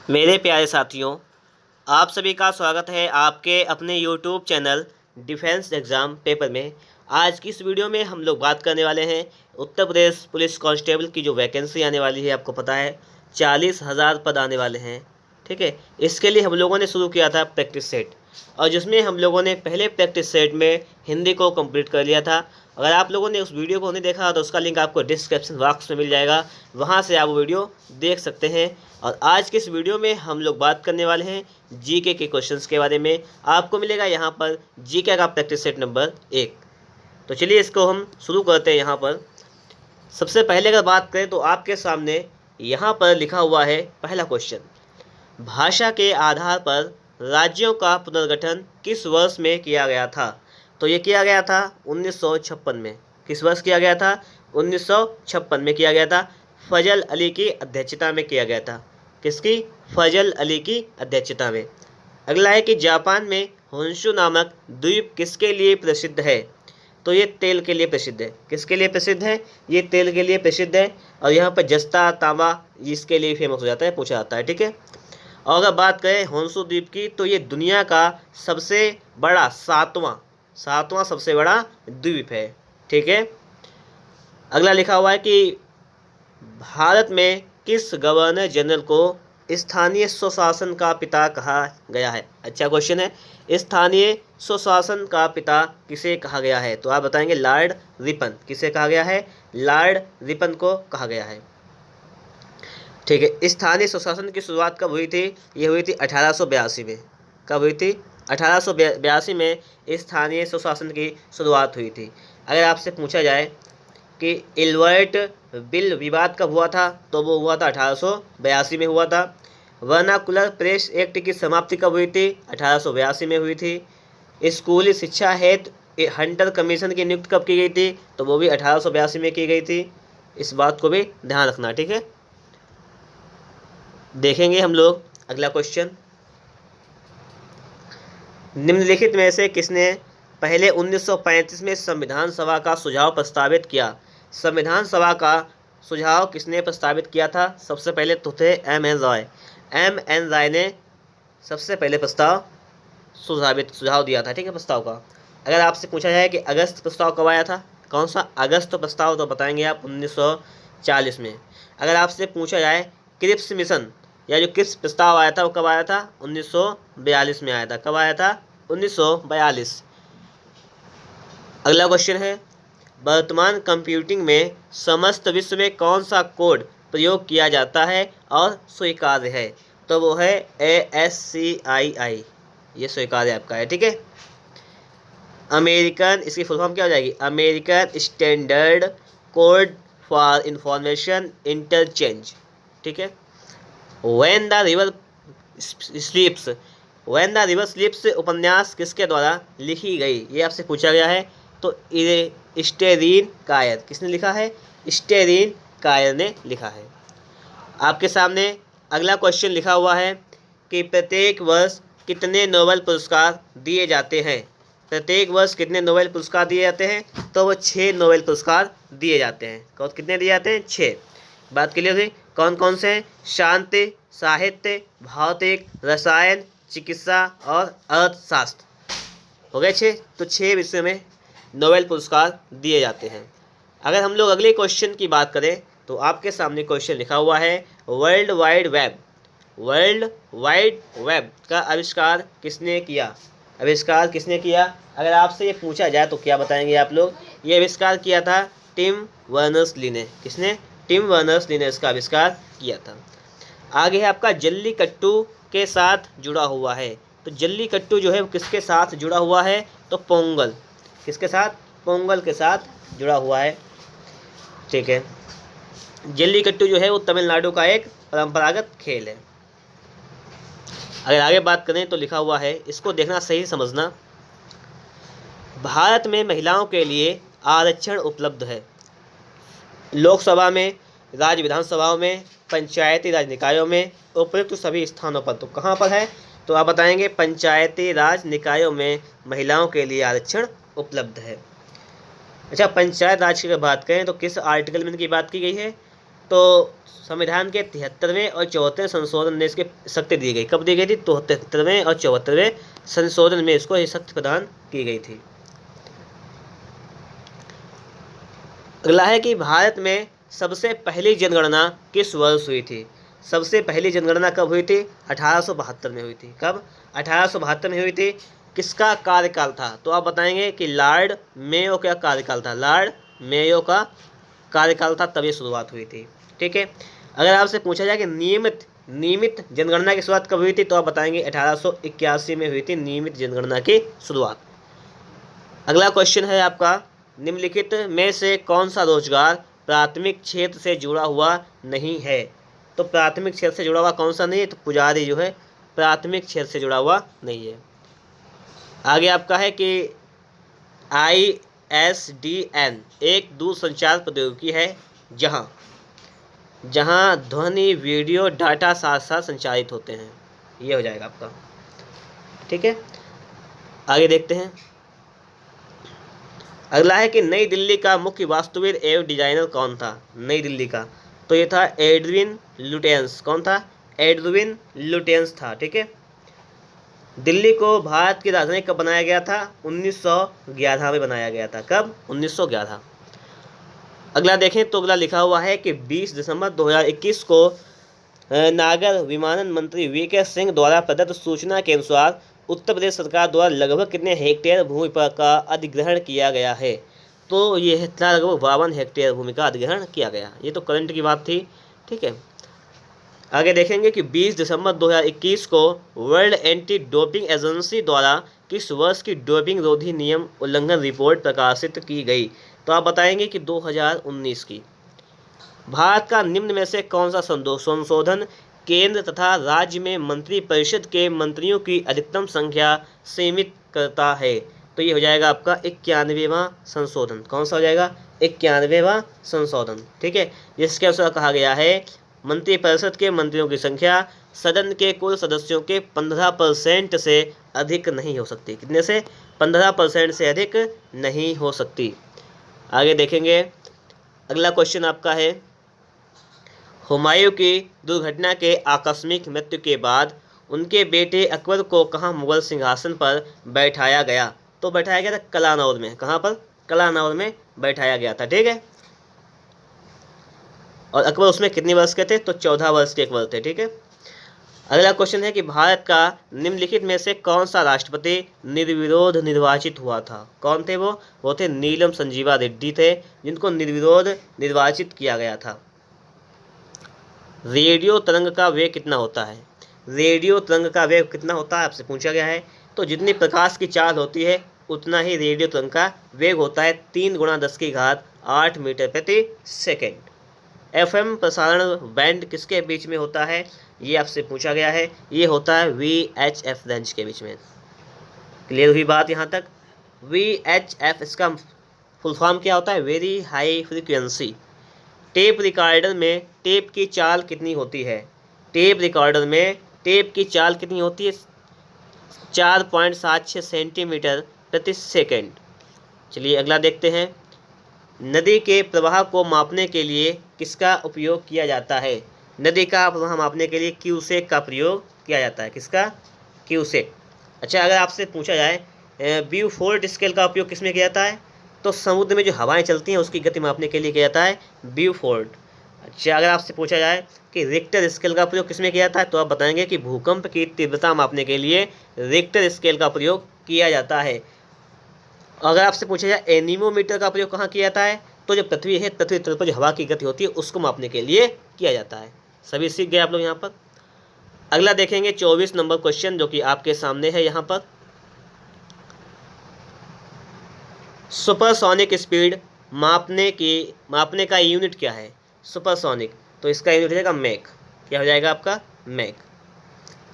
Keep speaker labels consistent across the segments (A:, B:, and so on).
A: मेरे प्यारे साथियों, आप सभी का स्वागत है आपके अपने YouTube channel defence exam paper में। आज की इस वीडियो में हम लोग बात करने वाले हैं उत्तर प्रदेश पुलिस कांस्टेबल की जो वैकेंसी आने वाली है। आपको पता है 40,000 पद आने वाले हैं, ठीक है। इसके लिए हम लोगों ने शुरू किया था प्रैक्टिस सेट, और जिसमें हम लोगों ने पहले प्रैक्टिस सेट में हिंदी को कंप्लीट कर लिया था। अगर आप लोगों ने उस वीडियो को नहीं देखा तो उसका लिंक आपको डिस्क्रिप्शन बॉक्स में मिल जाएगा, वहाँ से आप वो वीडियो देख सकते हैं। और आज के इस वीडियो में हम लोग बात करने वाले हैं जीके के क्वेश्चंस के बारे में। आपको मिलेगा यहाँ पर जीके का प्रैक्टिस सेट नंबर 1। तो चलिए इसको हम शुरू करते हैं। यहाँ पर सबसे पहले अगर बात करें तो आपके सामने यहाँ पर लिखा हुआ है पहला क्वेश्चन, भाषा के आधार पर राज्यों का पुनर्गठन किस वर्ष में किया गया था। तो ये किया गया था 1956 में। किस वर्ष किया गया था? 1956 में किया गया था। फजल अली की अध्यक्षता में किया गया था। किसकी? फजल अली की अध्यक्षता में। अगला है कि जापान में होन्शु नामक द्वीप किसके लिए प्रसिद्ध है। तो ये तेल के लिए प्रसिद्ध है। किसके लिए प्रसिद्ध है? ये तेल के लिए प्रसिद्ध है। और यहाँ पर जस्ता तांबा इसके लिए फेमस हो जाता है, पूछा जाता है, ठीक है। और अगर बात करें होन्शु द्वीप की तो ये दुनिया का सबसे बड़ा सातवां सबसे बड़ा द्वीप है, ठीक है। अगला लिखा हुआ है कि भारत में किस गवर्नर जनरल को स्थानीय स्वशासन का पिता कहा गया है। अच्छा क्वेश्चन है। स्थानीय स्वशासन का पिता किसे कहा गया है? तो आप बताएंगे लॉर्ड रिपन। किसे कहा गया है? लॉर्ड रिपन को कहा गया है, ठीक है। स्थानीय स्वशासन की शुरुआत कब हुई थी? ये हुई थी 1882 में। कब हुई थी? 1882 में स्थानीय स्वशासन की शुरुआत हुई थी। अगर आपसे पूछा जाए कि इल्वर्ट बिल विवाद कब हुआ था, तो वो हुआ था 1882 में हुआ था। वर्नाकुलर प्रेस एक्ट की समाप्ति कब हुई थी? 1882 में हुई थी। स्कूली शिक्षा हेतु हंटर कमीशन की नियुक्ति कब की गई थी? तो वो भी 1882 में की गई थी। इस बात को भी ध्यान रखना, ठीक है। देखेंगे हम लोग अगला क्वेश्चन, निम्नलिखित में से किसने पहले 1935 में संविधान सभा का सुझाव प्रस्तावित किया। संविधान सभा का सुझाव किसने प्रस्तावित किया था? सबसे पहले तो थे M.N. रॉय। M.N. रॉय ने सबसे पहले सुझाव दिया था, ठीक है, प्रस्ताव का। अगर आपसे पूछा जाए कि अगस्त प्रस्ताव कब आया था, कौन सा अगस्त प्रस्ताव, तो बताएंगे आप 1940 में। अगर आपसे पूछा जाए क्रिप्स मिशन या जो क्रिप्स प्रस्ताव आया था वो कब आया था? 1942 में आया था। कब आया था? 1942। अगला क्वेश्चन है, वर्तमान कंप्यूटिंग में समस्त विश्व में कौन सा कोड प्रयोग किया जाता है और स्वीकार्य है? तो वो है ASCII। ये स्वीकार्य आपका है, ठीक है। अमेरिकन, इसकी फुल फॉर्म क्या हो जाएगी? American standard code for information interchange, ठीक है। व्हेन द रिवर स्लीप्स उपन्यास किसके द्वारा लिखी गई? ये आपसे पूछा गया है। तो स्टेरीन कायर। किसने लिखा है? स्टेरीन कायर ने लिखा है। आपके सामने अगला क्वेश्चन लिखा हुआ है कि प्रत्येक वर्ष कितने नोबेल पुरस्कार दिए जाते हैं। प्रत्येक वर्ष कितने नोबेल पुरस्कार दिए जाते हैं? तो वो 6 नोबेल पुरस्कार दिए जाते हैं। कौन कितने दिए जाते हैं? 6। बात क्लियर हुई? कौन कौन से हैं? शांति, साहित्य, भौतिक, रसायन, चिकित्सा और अर्थशास्त्र। हो गए 6। तो 6 विषयों में नोबेल पुरस्कार दिए जाते हैं। अगर हम लोग अगले क्वेश्चन की बात करें तो आपके सामने क्वेश्चन लिखा हुआ है, वर्ल्ड वाइड वेब का आविष्कार किसने किया? आविष्कार किसने किया? अगर आपसे ये पूछा जाए तो क्या बताएंगे आप लोग? ये आविष्कार किया था टिम बर्नर्स-ली ने। किसने? टिम बर्नर्स-ली ने इसका आविष्कार किया था। आगे है आपका जल्लीकट्टू के साथ जुड़ा हुआ है। तो जल्लीकट्टू जो है वो किसके साथ जुड़ा हुआ है? तो पोंगल। किसके साथ? पोंगल के साथ जुड़ा हुआ है, ठीक है। जल्लीकट्टू जो है वो तमिलनाडु का एक परंपरागत खेल है। अगर आगे बात करें तो लिखा हुआ है, इसको देखना, सही समझना, भारत में महिलाओं के लिए आरक्षण उपलब्ध है लोकसभा में, राज्य विधानसभाओं में, पंचायती राज निकायों में, उपयुक्त सभी स्थानों पर। तो कहाँ पर है? तो आप बताएंगे पंचायती राज निकायों में महिलाओं के लिए आरक्षण उपलब्ध है। अच्छा, पंचायत राज की अगर बात करें तो किस आर्टिकल में इनकी बात की गई है? तो संविधान के 73वें और 74वें संशोधन ने इसके शक्ति दी गई। कब दी गई थी? तो 73वें और 74वें संशोधन में इसको ये शक्ति प्रदान की गई थी। अगला है कि भारत में सबसे पहली जनगणना किस वर्ष हुई थी? सबसे पहली जनगणना कब हुई थी? 1872 में हुई थी। कब? 1872 में हुई थी। किसका कार्यकाल था? तो आप बताएंगे कि लॉर्ड मेयो का कार्यकाल था। लॉर्ड मेयो का कार्यकाल था, तब ये शुरुआत हुई थी। ठीक है। अगर आपसे पूछा जाए कि नियमित जनगणना की शुरुआत कब हुई थी, तो आप बताएंगे 1881 में हुई थी नियमित जनगणना की शुरुआत। अगला क्वेश्चन है आपका, निम्नलिखित में से कौन सा रोजगार प्राथमिक क्षेत्र से जुड़ा हुआ नहीं है? तो प्राथमिक क्षेत्र से जुड़ा हुआ कौन सा नहीं है? तो पुजारी जो है प्राथमिक क्षेत्र से जुड़ा हुआ नहीं है। आगे आपका है कि ISDN एक दूरसंचार प्रौद्योगिकी है जहां ध्वनि वीडियो डाटा साथ साथ संचारित होते हैं। ये हो जाएगा आपका। ठीक है, आगे देखते हैं। अगला है कि नई दिल्ली का मुख्य वास्तुविद एवं डिजाइनर कौन था? नई दिल्ली का, तो ये था एडविन लुटियंस। कौन था? एडविन लुटियंस था। ठीक है। दिल्ली को भारत की राजधानी कब बनाया गया था? 1911 में बनाया गया था। कब? 1911। अगला देखें तो अगला लिखा हुआ है कि 20 दिसंबर 2021 को नागर विमानन मंत्री VK सिंह द्वारा प्रदत्त सूचना के अनुसार उत्तर प्रदेश सरकार द्वारा लगभग कितने हेक्टेयर भूमि पर का अधिग्रहण किया गया है? तो ये लगभग 52 हेक्टेयर भूमि का अधिग्रहण किया गया। ये तो करंट की बात थी। ठीक है। आगे देखेंगे कि 20 दिसंबर 2021 को वर्ल्ड एंटी डोपिंग एजेंसी द्वारा किस वर्ष की डोपिंग रोधी नियम उल्लंघन रिपोर्ट प्रकाशित की गई? तो आप बताएंगे कि 2019 की। भारत का निम्न में से कौन सा संशोधन केंद्र तथा राज्य में मंत्री परिषद के मंत्रियों की अधिकतम संख्या सीमित करता है? तो ये हो जाएगा आपका 91वां संशोधन। कौन सा हो जाएगा? 91वां संशोधन। ठीक है, जिसके अनुसार कहा गया है मंत्रिपरिषद के मंत्रियों की संख्या सदन के कुल सदस्यों के 15% से अधिक नहीं हो सकती। कितने से? 15% से अधिक नहीं हो सकती। आगे देखेंगे। अगला क्वेश्चन आपका है, हुमायूं की दुर्घटना के आकस्मिक मृत्यु के बाद उनके बेटे अकबर को कहाँ मुगल सिंहासन पर बैठाया गया? तो बैठाया गया था कलानौर में। कहाँ पर? कलानौर में बैठाया गया था। ठीक है। और अकबर उसमें कितने वर्ष के थे? तो 14 वर्ष के अकबर थे। ठीक है। अगला क्वेश्चन है कि भारत का निम्नलिखित में से कौन सा राष्ट्रपति निर्विरोध निर्वाचित हुआ था? कौन थे वो? वो थे नीलम संजीवा रेड्डी थे, जिनको निर्विरोध निर्वाचित किया गया था। रेडियो तरंग का वेग कितना होता है? रेडियो तरंग का वेग कितना होता है आपसे पूछा गया है। तो जितनी प्रकाश की चाल होती है उतना ही रेडियो तरंग का वेग होता है, 3 × 10⁸ मीटर प्रति सेकेंड। FM प्रसारण बैंड किसके बीच में होता है? ये आपसे पूछा गया है। ये होता है VHF रेंज के बीच में। क्लियर हुई बात यहाँ तक? VHF इसका फुल फॉर्म क्या होता है? Very high frequency. Tape recorder में टेप की चाल कितनी होती है? टेप रिकॉर्डर में टेप की चाल कितनी होती है? 4.76 सेंटीमीटर प्रति सेकेंड। चलिए अगला देखते हैं। नदी के प्रवाह को मापने के लिए किसका उपयोग किया जाता है? नदी का प्रवाह मापने के लिए क्यूसेक का प्रयोग किया जाता है। किसका? क्यूसेक। अच्छा, अगर आपसे पूछा जाए ब्यूफोर्ड स्केल का उपयोग किसमें किया जाता है? तो समुद्र में जो हवाएं चलती हैं उसकी गति मापने के लिए किया जाता है ब्यूफोर्ड। अच्छा, अगर आपसे पूछा जाए कि रिक्टर स्केल का प्रयोग किसमें किया जाता है, तो आप बताएंगे कि भूकंप की तीव्रता मापने के लिए रिक्टर स्केल का प्रयोग किया जाता है। अगर आपसे पूछा जाए एनीमोमीटर का प्रयोग कहाँ किया जाता है, तो जो पृथ्वी है, पृथ्वी तल पर जो हवा की गति होती है उसको मापने के लिए किया जाता है। सभी सीख गए आप लोग यहाँ पर। अगला देखेंगे 24 नंबर क्वेश्चन, जो कि आपके सामने है यहाँ पर। सुपरसोनिक स्पीड मापने का यूनिट क्या है? सुपरसोनिक, तो इसका यूनिट हो जाएगा मैक। क्या हो जाएगा आपका? मैक।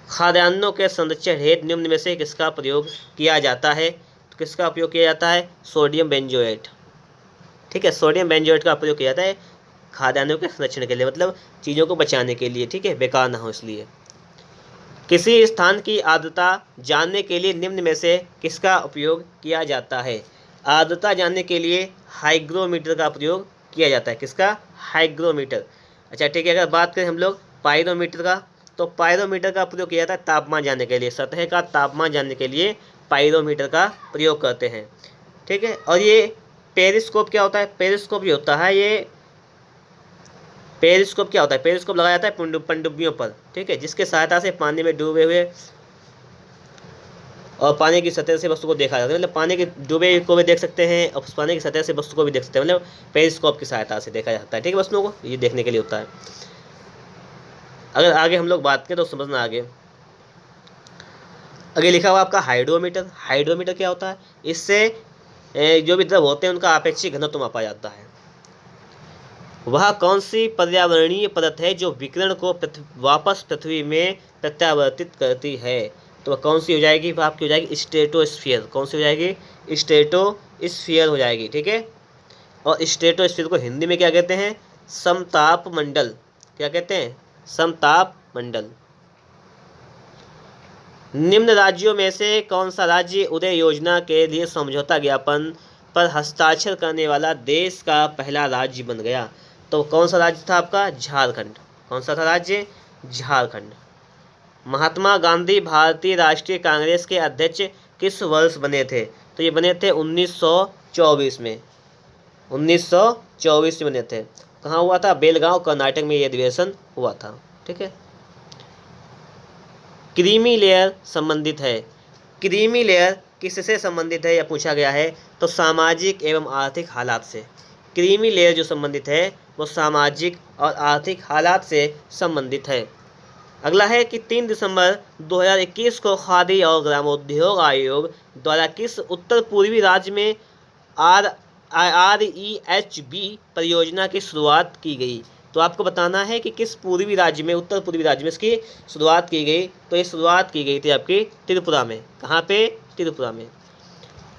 A: खाद्यान्नों के संरक्षण हेतु निम्न में से किसका प्रयोग किया जाता है? तो किसका उपयोग किया जाता है? Sodium benzoate. ठीक है, सोडियम बेंजोएट का प्रयोग किया जाता है खाद्यान्नों के संरक्षण के लिए, मतलब चीज़ों को बचाने के लिए। ठीक है, बेकार ना हो इसलिए। किसी स्थान की आर्द्रता जानने के लिए निम्न में से किसका उपयोग किया जाता है? आर्द्रता जानने के लिए हाइग्रोमीटर का प्रयोग किया जाता है। किसका? हाइग्रोमीटर। अच्छा ठीक है, अगर बात करें हम लोग पायरोमीटर का, तो पायरोमीटर का प्रयोग किया जाता है तापमान जानने के लिए, सतह का तापमान जानने के लिए पायरोमीटर का प्रयोग करते हैं। ठीक है, और ये पेरिस्कोप क्या होता है? पेरिस्कोप ये होता है, ये पेरिस्कोप क्या होता है? पेरिस्कोप लगाया जाता है पनडुब्बियों पर, ठीक है, जिसके सहायता से पानी में डूबे हुए और पानी की सतह से वस्तु को देखा जाता है। मतलब पानी के डूबे को भी देख सकते हैं और पानी की सतह से वस्तु को भी देख सकते हैं, मतलब पेरिस्कोप की सहायता से देखा जाता है। ठीक है, वस्तुओं को ये देखने के लिए होता है। अगर आगे हम लोग बात करें तो समझना आगे लिखा हुआ आपका हाइड्रोमीटर। हाइड्रोमीटर क्या होता है? इससे जो भी द्रव होते हैं उनका आपेक्षिक घनत्व मापा जाता है। वह कौन सी पर्यावरणीय परत है जो विकिरण को वापस पृथ्वी में प्रत्यावर्तित करती है? तो वह कौन सी हो जाएगी? वह आपकी हो जाएगी स्ट्रेटोस्फीयर। कौन सी हो जाएगी? स्ट्रेटोस्फीयर हो जाएगी। ठीक है, और स्ट्रेटोस्फीयर को हिंदी में क्या कहते हैं? समताप मंडल। क्या कहते हैं? समताप मंडल। निम्न राज्यों में से कौन सा राज्य उदय योजना के लिए समझौता ज्ञापन पर हस्ताक्षर करने वाला देश का पहला राज्य बन गया? तो कौन सा राज्य था आपका? झारखंड। कौन सा था राज्य? झारखंड। महात्मा गांधी भारतीय राष्ट्रीय कांग्रेस के अध्यक्ष किस वर्ष बने थे? तो ये बने थे 1924 में। 1924 में बने थे। कहाँ हुआ था? बेलगांव कर्नाटक में ये अधिवेशन हुआ था। ठीक है, क्रीमी लेयर संबंधित है। क्रीमी लेयर किससे संबंधित है यह पूछा गया है? तो सामाजिक एवं आर्थिक हालात से। क्रीमी लेयर जो संबंधित है वो सामाजिक और आर्थिक हालात से संबंधित है। अगला है कि 3 दिसंबर 2021 को खादी और ग्रामोद्योग आयोग द्वारा किस उत्तर पूर्वी राज्य में REHB परियोजना की शुरुआत की गई? तो आपको बताना है कि किस पूर्वी राज्य में, उत्तर पूर्वी राज्य में इसकी शुरुआत की गई। तो ये शुरुआत की गई थी आपकी त्रिपुरा में। कहाँ पे? त्रिपुरा में।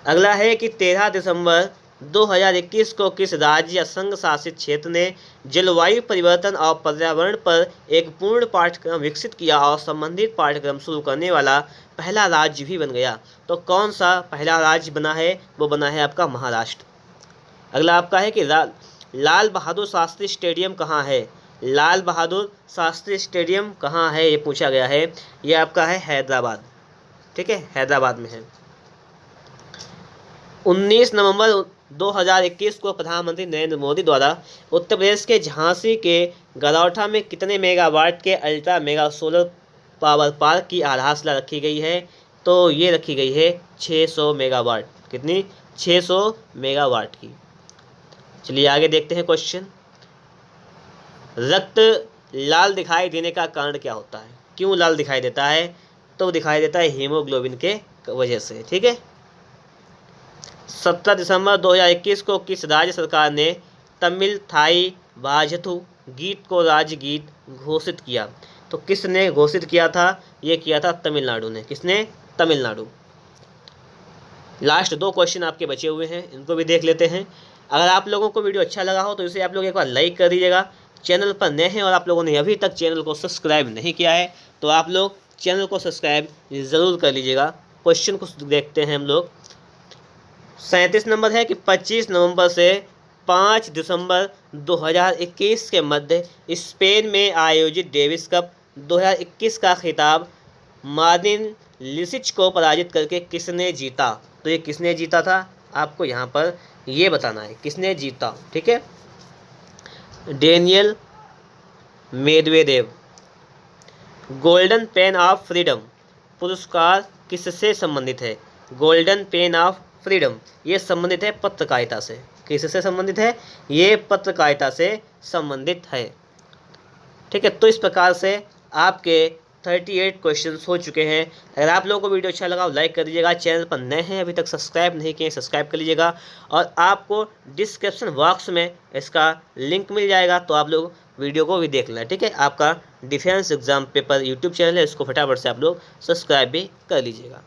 A: अगला है कि 13 दिसंबर 2021 को किस राज्य या संघ शासित क्षेत्र ने जलवायु परिवर्तन और पर्यावरण पर एक पूर्ण पाठ्यक्रम विकसित किया और संबंधित पाठ्यक्रम शुरू करने वाला पहला राज्य भी बन गया? तो कौन सा पहला राज्य बना है? वो बना है आपका महाराष्ट्र। अगला आपका है कि लाल बहादुर शास्त्री स्टेडियम कहाँ है? लाल बहादुर शास्त्री स्टेडियम कहाँ है ये पूछा गया है। ये आपका है हैदराबाद। ठीक है, हैदराबाद में है। 19 नवंबर 2021 को प्रधानमंत्री नरेंद्र मोदी द्वारा उत्तर प्रदेश के झांसी के गरौठा में कितने मेगावाट के ultra mega solar power park की आधारशिला रखी गई है? तो ये रखी गई है 600 मेगावाट। कितनी? 600 मेगावाट की। चलिए आगे देखते हैं क्वेश्चन। रक्त लाल दिखाई देने का कारण क्या होता है? क्यों लाल दिखाई देता है? तो दिखाई देता है हीमोग्लोबिन के वजह से। ठीक है, 17 दिसंबर 2021 को किस राज्य सरकार ने तमिल थाई भाजथु गीत को राज्य गीत घोषित किया? तो किसने घोषित किया था? ये किया था तमिलनाडु ने। किसने? तमिलनाडु। लास्ट 2 क्वेश्चन आपके बचे हुए हैं, इनको भी देख लेते हैं। अगर आप लोगों को वीडियो अच्छा लगा हो तो इसे आप लोग एक बार लाइक कर दीजिएगा। चैनल पर नए हैं और आप लोगों ने अभी तक चैनल को सब्सक्राइब नहीं किया है तो आप लोग चैनल को सब्सक्राइब ज़रूर कर लीजिएगा। क्वेश्चन को देखते हैं हम लोग। 37 नंबर है कि 25 नवंबर से 5 दिसंबर 2021 के मध्य स्पेन में आयोजित डेविस कप 2021 का खिताब मार्टिन लिसिच को पराजित करके किसने जीता? तो ये किसने जीता था? आपको यहाँ पर ये बताना है किसने जीता। ठीक है, Daniel Medvedev. Golden pain of freedom पुरस्कार किससे संबंधित है? गोल्डन पेन ऑफ फ्रीडम ये संबंधित है पत्रकारिता से। किससे संबंधित है? ये पत्रकारिता से संबंधित है। ठीक है, तो इस प्रकार से आपके 38 क्वेश्चंस हो चुके हैं। अगर आप लोगों को वीडियो अच्छा लगा लाइक कर दीजिएगा। चैनल पर नए हैं अभी तक सब्सक्राइब नहीं किए सब्सक्राइब कर लीजिएगा और आपको डिस्क्रिप्शन बॉक्स में इसका लिंक मिल जाएगा तो आप लोग वीडियो को भी देख लेना। ठीक है, आपका defence exam paper YouTube channel है, इसको फटाफट से आप लोग सब्सक्राइब भी कर लीजिएगा।